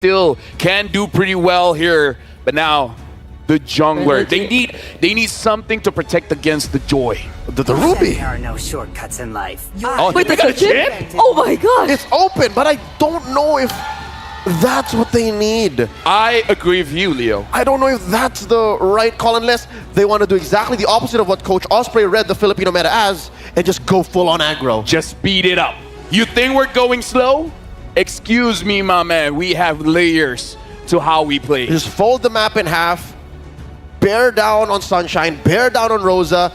still can do pretty well here, but now the jungler, they need something to protect against the Joy. The Ruby. There are no shortcuts in life. Oh, Wait, they that's got a chip? Oh my god! It's open, but I don't know if that's what they need. I agree with you, Leo. I don't know if that's the right call unless they want to do exactly the opposite of what Coach Osprey read the Filipino meta as and just go full on aggro. Just speed it up. You think we're going slow? Excuse me, my man. We have layers to how we play. Just fold the map in half, bear down on Sunshine, bear down on Rosa,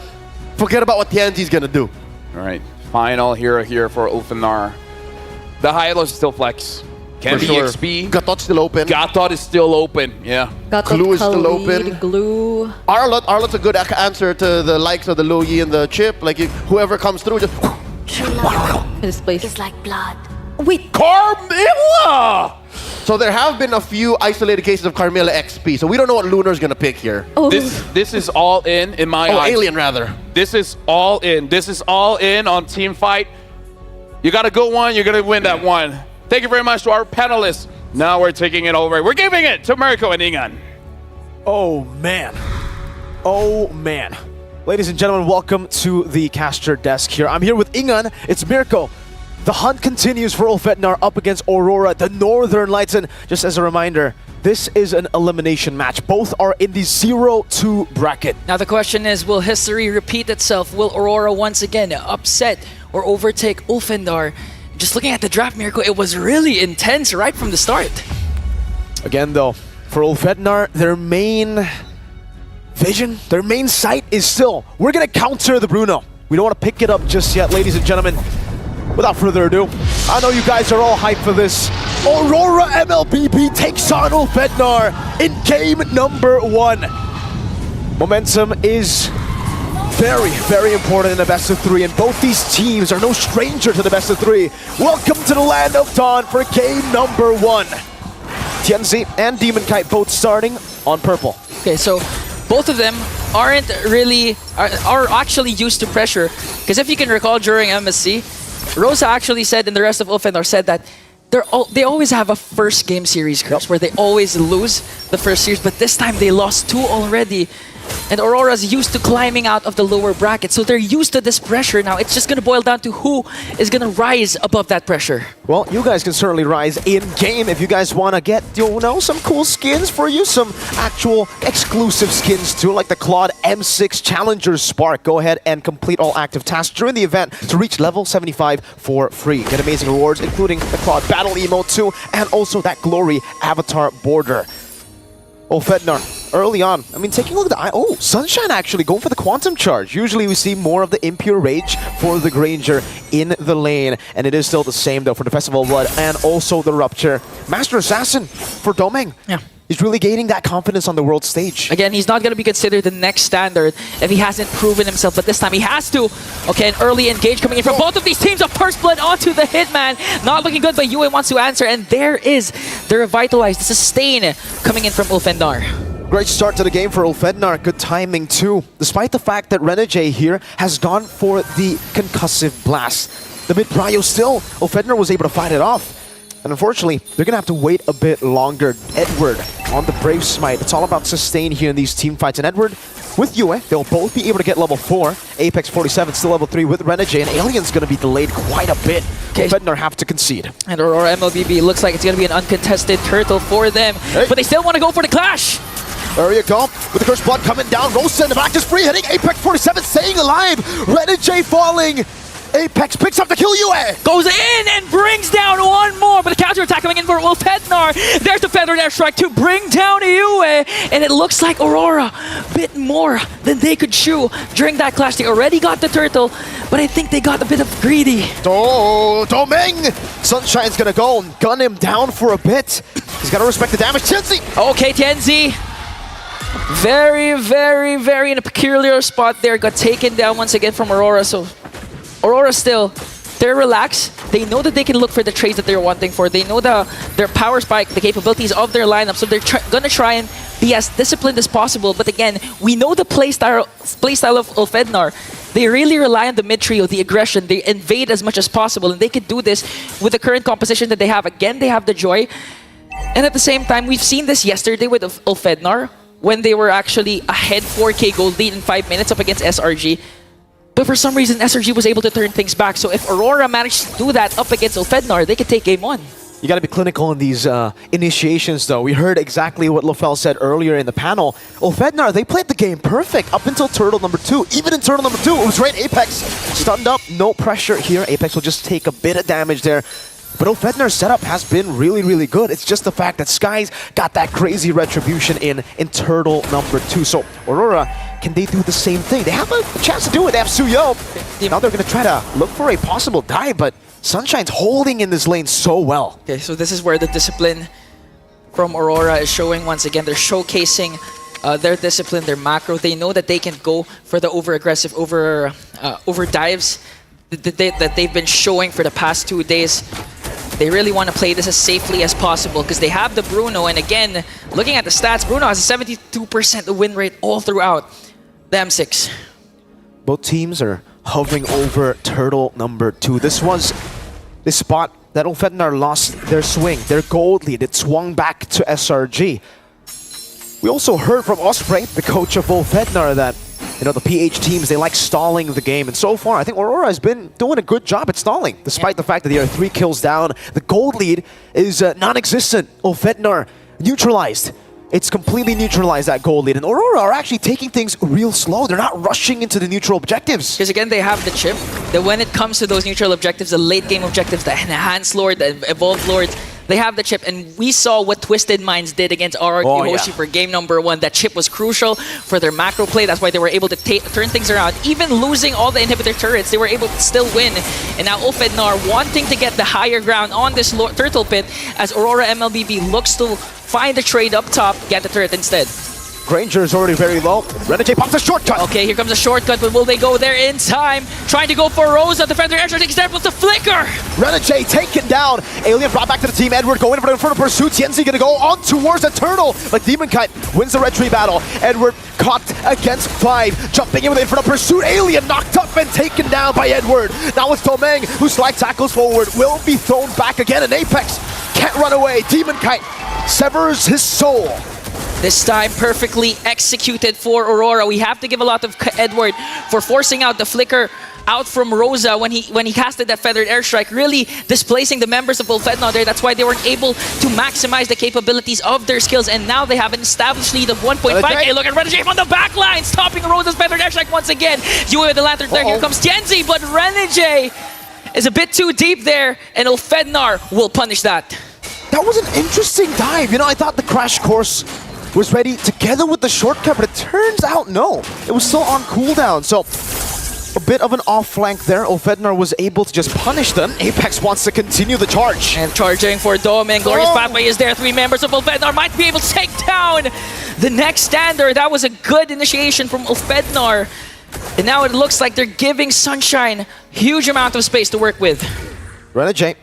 forget about what Tianzi's gonna do. All right, final hero here for Ulfhednar. The Hylos is still flex. Can be sure. XP. Gatot's still open. Gatot is still open, yeah. Got Glue is still open. Glue. Arlot's a good answer to the likes of the Lo Yi and the Chip. Like, whoever comes through, just... True love This place. is like blood. Wait. Carmilla! So there have been a few isolated cases of Carmilla XP, so we don't know what Lunar's gonna pick here. Oh. This is all in my eyes. Alien rather. This is all in. This is all in on team fight. You got a good one, you're gonna win that one. Thank you very much to our panelists. Now we're taking it over. We're giving it to Mirko and Ingan. Oh man. Oh man. Ladies and gentlemen, welcome to the caster desk here. I'm here with Ingan. It's Mirko. The hunt continues for Ulfhednar up against Aurora, the Northern Lights. And just as a reminder, this is an elimination match. Both are in the 0-2 bracket. Now the question is, will history repeat itself? Will Aurora once again upset or overtake Ulfhednar? Just looking at the draft, Mirko, it was really intense right from the start. Again though, for Ulfhednar, their main vision, their main sight is still, we're gonna counter the Bruno. We don't want to pick it up just yet, ladies and gentlemen. Without further ado, I know you guys are all hyped for this. Aurora MLBB takes on Ulfhednar in game number 1. Momentum is very, very important in the best of 3, and both these teams are no stranger to the best of 3. Welcome to the Land of Dawn for game number 1. Tianzi and Demon Kite both starting on purple. Okay, so both of them aren't really, are actually used to pressure. Because if you can recall during MSC, Rosa actually said, and the rest of Ulfhednar said that they always have a first game series curse where they always lose the first series, but this time they lost 2 already. And Aurora's used to climbing out of the lower bracket, so they're used to this pressure now. It's just going to boil down to who is going to rise above that pressure. Well, you guys can certainly rise in-game if you guys want to get, you know, some cool skins for you, some actual exclusive skins too, like the Claude M6 Challenger Spark. Go ahead and complete all active tasks during the event to reach level 75 for free. Get amazing rewards, including the Claude Battle Emote too, and also that Glory Avatar Border. Ulfhednar, early on, I mean, taking a look at the... Oh, Sunshine actually going for the Quantum Charge. Usually we see more of the Impure Rage for the Granger in the lane. And it is still the same, though, for the Festival of Blood and also the Rupture. Master Assassin for Domeng. Yeah. He's really gaining that confidence on the world stage. Again, he's not going to be considered the next standard if he hasn't proven himself, but this time he has to. Okay, an early engage coming in from both of these teams. A First Blood onto the Hitman. Not looking good, but Yue wants to answer, and there is the Revitalize, the Sustain coming in from Ulfhednar. Great start to the game for Ulfhednar. Good timing, too. Despite the fact that Renegade here has gone for the Concussive Blast. The mid-prio still, Ulfhednar was able to fight it off. And unfortunately, they're going to have to wait a bit longer. Edward on the Brave Smite. It's all about sustain here in these team fights. And Edward with Yue, they'll both be able to get level 4. Apex 47 still level 3 with Renegade. And Alien's going to be delayed quite a bit. Okay. Ulfhednar have to concede. And Aurora MLBB looks like it's going to be an uncontested turtle for them. Hey. But they still want to go for the clash. There you go. With the Cursed Blood coming down. Rosa in the back just free hitting. Apex 47 staying alive. Renegade falling. Apex picks up the kill, Yue! Goes in and brings down one more, but the counter-attack coming in for Ulfhednar. There's the Feather Airstrike to bring down Yue, and it looks like Aurora bit more than they could chew during that clash. They already got the turtle, but I think they got a bit of greedy. Oh, Domeng! Sunshine's gonna go and gun him down for a bit. He's gotta respect the damage. Tianzi! Okay, Tianzi. Very, very, very in a peculiar spot there. Got taken down once again from Aurora, so Aurora still, they're relaxed. They know that they can look for the trades that they're wanting for. They know their power spike, the capabilities of their lineup, so they're gonna try and be as disciplined as possible. But again, we know the playstyle of Ulfhednar. They really rely on the mid trio, the aggression. They invade as much as possible, and they could do this with the current composition that they have. Again, they have the Joy. And at the same time, we've seen this yesterday with Ulfhednar when they were actually ahead 4K gold lead in 5 minutes up against SRG. But for some reason, SRG was able to turn things back. So if Aurora managed to do that up against Ulfhednar, they could take game 1. You got to be clinical in these initiations, though. We heard exactly what Lofel said earlier in the panel. Ulfhednar, they played the game perfect up until turtle number 2. Even in turtle number 2, it was right. Apex stunned up, no pressure here. Apex will just take a bit of damage there. But Ulfhednar's setup has been really, really good. It's just the fact that Sky's got that crazy retribution in turtle number 2. So Aurora, can they do the same thing? They have a chance to do it. They have Suyo. Now they're going to try to look for a possible dive, but Sunshine's holding in this lane so well. Okay, so this is where the discipline from Aurora is showing once again. They're showcasing their discipline, their macro. They know that they can go for the over-aggressive, over dives that they've been showing for the past 2 days. They really want to play this as safely as possible because they have the Bruno. And again, looking at the stats, Bruno has a 72% win rate all throughout the M6. Both teams are hovering over turtle number 2. This was the spot that Ulfhednar lost their swing, their gold lead. It swung back to SRG. We also heard from Osprey, the coach of Ulfhednar, that the PH teams, they like stalling the game. And so far, I think Aurora has been doing a good job at stalling, despite the fact that they are 3 kills down. The gold lead is non-existent. Ulfhednar neutralized. It's completely neutralized, that gold lead. And Aurora are actually taking things real slow. They're not rushing into the neutral objectives. Because again, they have the chip. That when it comes to those neutral objectives, the late game objectives, the Enhanced Lord, the Evolved Lords, they have the chip. And we saw what Twisted Minds did against RRQ Hoshi for game number 1. That chip was crucial for their macro play. That's why they were able to turn things around. Even losing all the inhibitor turrets, they were able to still win. And now Ulfhednar wanting to get the higher ground on this turtle pit as Aurora MLBB looks to find the trade up top, get the turret instead. Granger is already very low. Renegade pops a shortcut. Okay, here comes a shortcut, but will they go there in time? Trying to go for Rosa. Defender Edge takes there with the flicker. Renegade taken down. Alien brought back to the team. Edward going in front of pursuit. Tienzi gonna go on towards the turtle, but Demon Kite wins the red tree battle. Edward caught against 5, jumping in with in front of pursuit. Alien knocked up and taken down by Edward. Now it's Domeng who slide tackles forward. Will be thrown back again, and Apex can't run away. Demon Kite severs his soul. This time perfectly executed for Aurora. We have to give a lot of Edward for forcing out the flicker out from Rosa when he casted that feathered airstrike, really displacing the members of Ulfhednar there. That's why they weren't able to maximize the capabilities of their skills, and now they have an established lead of 1.5k. Look at Renegade on the back line, stopping Rosa's feathered airstrike once again. Yue with the lantern there. Here comes Tienzi, but Renegade is a bit too deep there, and Ulfhednar will punish that. That was an interesting dive. I thought the crash course was ready together with the shortcut, but it turns out no. It was still on cooldown, so a bit of an off flank there. Ulfhednar was able to just punish them. Apex wants to continue the charge. And charging for Domeng. Glorious Pathway is there. 3 members of Ulfhednar might be able to take down the next stander. That was a good initiation from Ulfhednar. And now it looks like they're giving Sunshine huge amount of space to work with. Renegade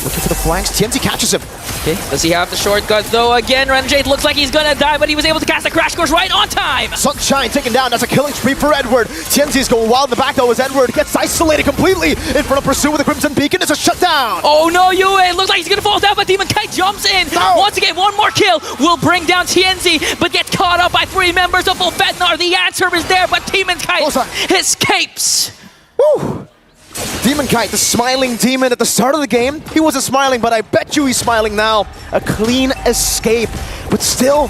looking for the flanks. Tienzi catches him. Okay, does he have the shortcut though? Again, Renegade looks like he's gonna die, but he was able to cast a crash course right on time! Sunshine taken down. That's a killing spree for Edward. Tienzi's going wild in the back though as Edward gets isolated completely in front of Pursuit with the Crimson Beacon. It's a shutdown! Oh no, Yue! It looks like he's gonna fall down, but Demon Kite jumps in! No. Once again, one more kill will bring down Tienzi, but gets caught up by 3 members of Ulfhednar. The answer is there, but Demon Kite escapes! Woo! Demon Kite, the smiling demon at the start of the game. He wasn't smiling, but I bet you he's smiling now. A clean escape. But still,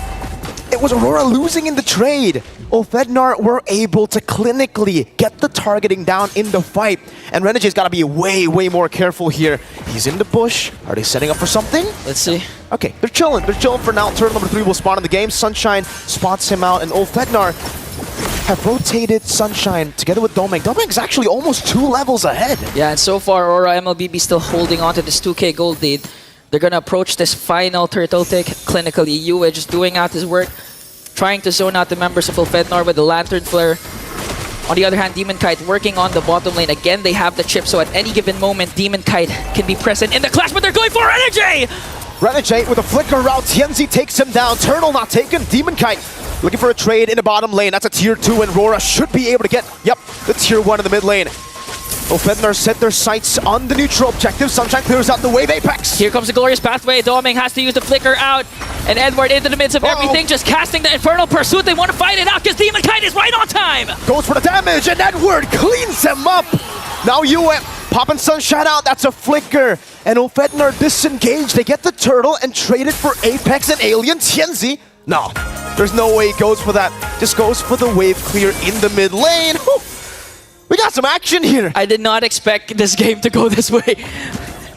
it was Aurora losing in the trade. Ulfhednar were able to clinically get the targeting down in the fight. And Renegade's got to be way, way more careful here. He's in the bush. Are they setting up for something? Let's see. Okay, they're chilling. They're chilling for now. Turtle number 3 will spawn in the game. Sunshine spots him out, and Ulfhednar have rotated Sunshine together with Domeng. Domeng's actually almost 2 levels ahead. Yeah, and so far, Aurora MLBB still holding on to this 2k gold lead. They're gonna approach this final turtle tick clinically. Yue just doing out his work, trying to zone out the members of Ulfhednar with the lantern flare. On the other hand, Demon Kite working on the bottom lane. Again, they have the chip, so at any given moment, Demon Kite can be present in the clash, but they're going for Renegade! Renegade with a flicker route. Tienzi takes him down. Turtle not taken. Demon Kite looking for a trade in the bottom lane. That's a tier 2, and RORA should be able to get, the tier 1 in the mid lane. Ulfhednar set their sights on the neutral objective. Sunshine clears out the wave Apex. Here comes the glorious pathway. Doming has to use the flicker out. And Edward into the midst of everything, just casting the Infernal Pursuit. They want to fight it out because Demon Kite is right on time. Goes for the damage, and Edward cleans him up. Now ULF popping Sunshine out. That's a flicker. And Ulfhednar disengaged. They get the turtle and trade it for Apex and Alien Tienzi. No, there's no way he goes for that. Just goes for the wave clear in the mid lane. Whew. We got some action here. I did not expect this game to go this way.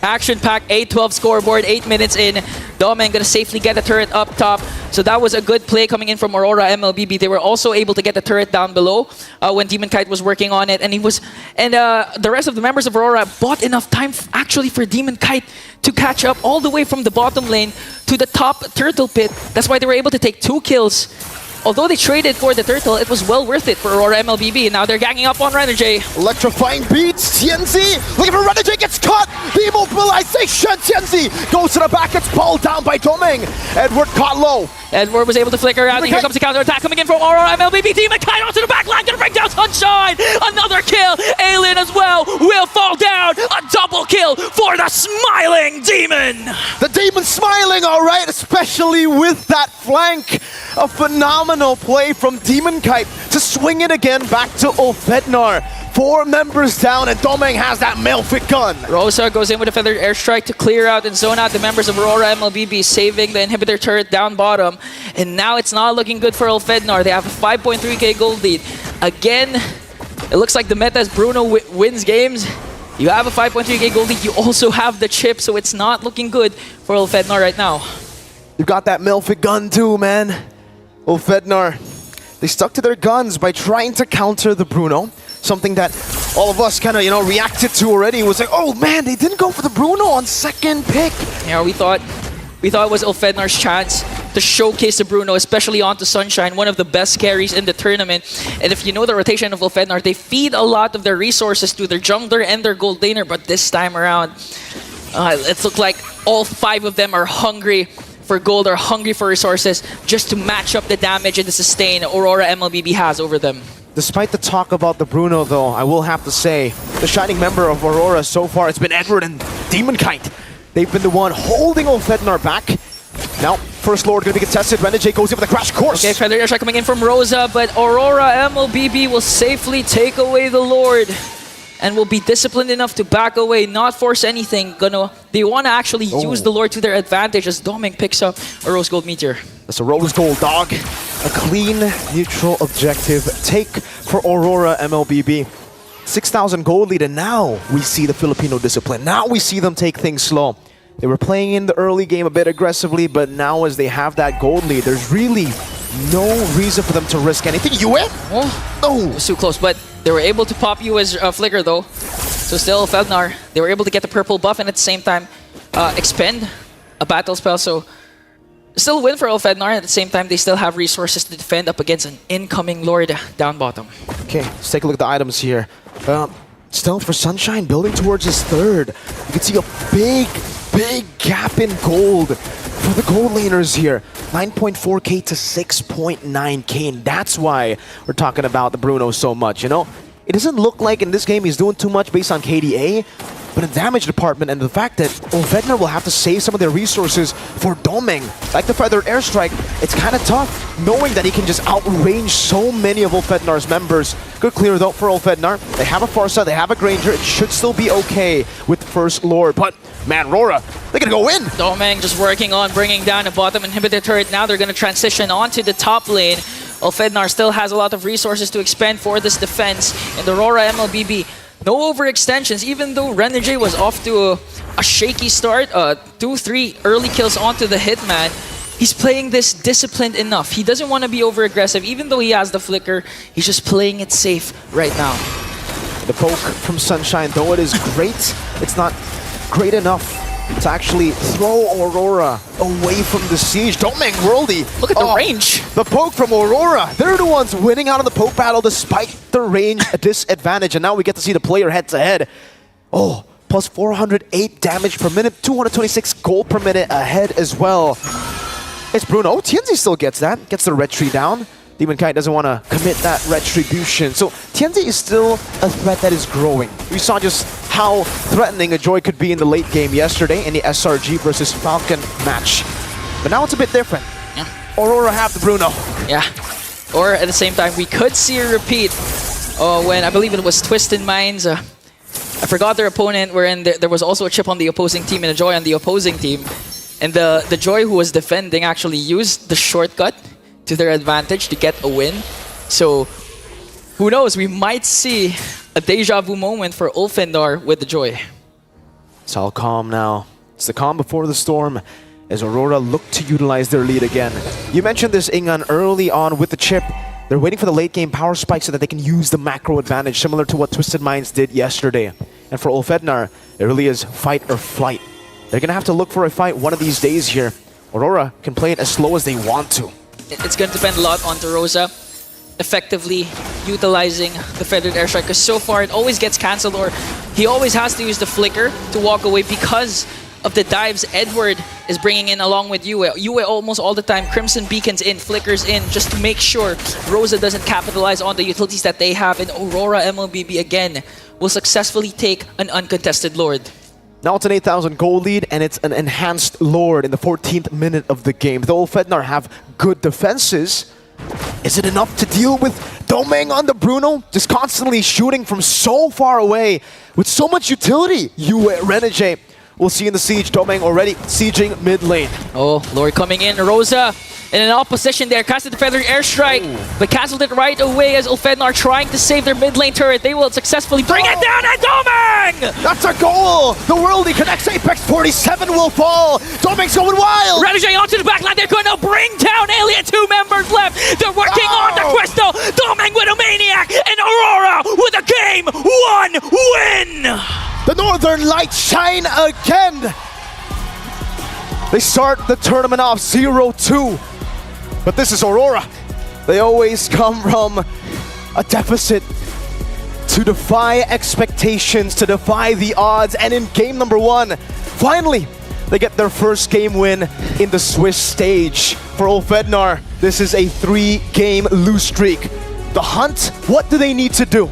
Action-packed, 8-12 scoreboard, 8 minutes in. Doming gonna safely get the turret up top. So that was a good play coming in from Aurora MLBB. They were also able to get the turret down below when Demon Kite was working on it. And the rest of the members of Aurora bought enough time actually for Demon Kite to catch up all the way from the bottom lane to the top turtle pit. That's why they were able to take 2 kills. Although they traded for the turtle, it was well worth it for Aurora MLBB. Now they're ganging up on Renegade. Electrifying beats, Tienzi looking for Renegade, gets caught. The immobilization, Tienzi goes to the back, gets pulled down by Doming. Edward caught low. Edward was able to flicker out, and here comes the counter attack coming in from Aurora MLBB. Demon Kite onto the back line, gonna bring down Sunshine. Another kill. Alien as well will fall down. A double kill for the smiling Demon. The Demon smiling, all right, especially with that flank. A phenomenal play from Demon Kite to swing it again back to Ulfhednar. 4 members down, and Doming has that Malefic gun. Rosa goes in with a feathered airstrike to clear out and zone out the members of Aurora MLBB, saving the inhibitor turret down bottom. And now it's not looking good for Ulfhednar. They have a 5.3k gold lead. Again, it looks like the meta as Bruno wins games. You have a 5.3k gold lead. You also have the chip, so it's not looking good for Ulfhednar right now. You've got that Malefic gun too, man. Ulfhednar, they stuck to their guns by trying to counter the Bruno. Something that all of us kind of, reacted to already. It was like, oh man, they didn't go for the Bruno on second pick. Yeah, we thought it was Ulfhednar's chance to showcase the Bruno, especially onto Sunshine, one of the best carries in the tournament. And if you know the rotation of Ulfhednar, they feed a lot of their resources to their jungler and their gold laner, but this time around, it looked like all 5 of them are hungry for gold, are hungry for resources, just to match up the damage and the sustain Aurora MLBB has over them. Despite the talk about the Bruno, though, I will have to say, the shining member of Aurora so far, it's been Edward and Demon Kite. They've been the one holding Ulfhednar back. Now, first Lord going to be contested. Renegade goes in with a crash course. Okay, feather airstrike coming in from Rosa, but Aurora MLBB will safely take away the Lord and will be disciplined enough to back away, not force anything. They want to actually use the Lord to their advantage as Doming picks up a Rose Gold Meteor. That's a Rose Gold, dog. A clean, neutral objective take for Aurora MLBB. 6,000 gold lead, and now we see the Filipino discipline. Now we see them take things slow. They were playing in the early game a bit aggressively, but now as they have that gold lead, there's really no reason for them to risk anything. Oh, it was too close, but they were able to pop you as Flicker though. So still Ulfhednar, they were able to get the purple buff and at the same time expend a battle spell. So still win for Ulfhednar. At the same time, they still have resources to defend up against an incoming Lord down bottom. Okay, let's take a look at the items here. Still for Sunshine, building towards his 3rd. You can see a big gap in gold for the gold laners here. 9.4k to 6.9k, and that's why we're talking about the Bruno so much, It doesn't look like in this game he's doing too much based on KDA, but in damage department and the fact that Ulfhednar will have to save some of their resources for Doming, like the feathered airstrike, it's kind of tough knowing that he can just outrange so many of Ulfhednar's members. Good clear though for Ulfhednar. They have a Farsa, they have a Granger. It should still be okay with First Lord, but man, RORA, they're gonna go in. Doming just working on bringing down the bottom inhibitor turret. Now they're gonna transition onto the top lane. Ulfhednar still has a lot of resources to expend for this defense. And the Aurora MLBB, no overextensions, even though Renegade was off to a shaky start, 2-3 early kills onto the Hitman. He's playing this disciplined enough. He doesn't want to be over-aggressive, even though he has the flicker. He's just playing it safe right now. The poke from Sunshine, though it is great, it's not great enough to actually throw Aurora away from the siege. Doming, Worldy. Look at the range. The poke from Aurora. They're the ones winning out of the poke battle despite the range disadvantage. And now we get to see the player head-to-head. Oh, plus 408 damage per minute, 226 gold per minute ahead as well. It's Bruno. Tienzi still gets that. Gets the red tree down. Demon Kite doesn't want to commit that retribution. So TNZ is still a threat that is growing. We saw just how threatening a Joy could be in the late game yesterday in the SRG versus Falcon match. But now it's a bit different. Yeah. Aurora have the Bruno. Yeah. Or at the same time, we could see a repeat when I believe it was Twisted Minds. I forgot their opponent, wherein there was also a chip on the opposing team and a Joy on the opposing team. And the Joy who was defending actually used the shortcut to their advantage to get a win. So who knows, we might see a deja vu moment for Ulfhednar with the Joy. It's all calm now. It's the calm before the storm as Aurora look to utilize their lead again. You mentioned this, Ingan, early on with the chip. They're waiting for the late game power spike so that they can use the macro advantage, similar to what Twisted Minds did yesterday. And for Ulfhednar, it really is fight or flight. They're going to have to look for a fight one of these days here. Aurora can play it as slow as they want to. It's going to depend a lot on DeRosa effectively utilizing the feathered airstrike, because so far it always gets cancelled, or he always has to use the flicker to walk away because of the dives Edward is bringing in along with Yue. Yue almost all the time, Crimson Beacons in, Flickers in, just to make sure Rosa doesn't capitalize on the utilities that they have, and Aurora MLBB again will successfully take an uncontested Lord. Now it's an 8,000 gold lead, and it's an enhanced Lord in the 14th minute of the game. The Ulfhednar have good defenses. Is it enough to deal with Domeng on the Bruno? Just constantly shooting from so far away with so much utility. Yue, Renegade. We'll see in the siege. Domeng already sieging mid lane. Oh, Lord coming in. Rosa in an opposition there. Casted the feathered airstrike, but cancelled it right away as Ulfhednar trying to save their mid lane turret. They will successfully bring it down, and Domeng! That's a goal! The world he connects Apex 47 will fall! Domeng's going wild! Renegade onto the backline. They're going to bring down Alien. 2 members left. They're working on the crystal. Domeng with a maniac, and Aurora with a game 1 win! The Northern Lights shine again! They start the tournament off 0-2. But this is Aurora. They always come from a deficit to defy expectations, to defy the odds. And in game number 1, finally, they get their first game win in the Swiss stage. For Ulfhednar, this is a 3-game lose streak. The Hunt, what do they need to do?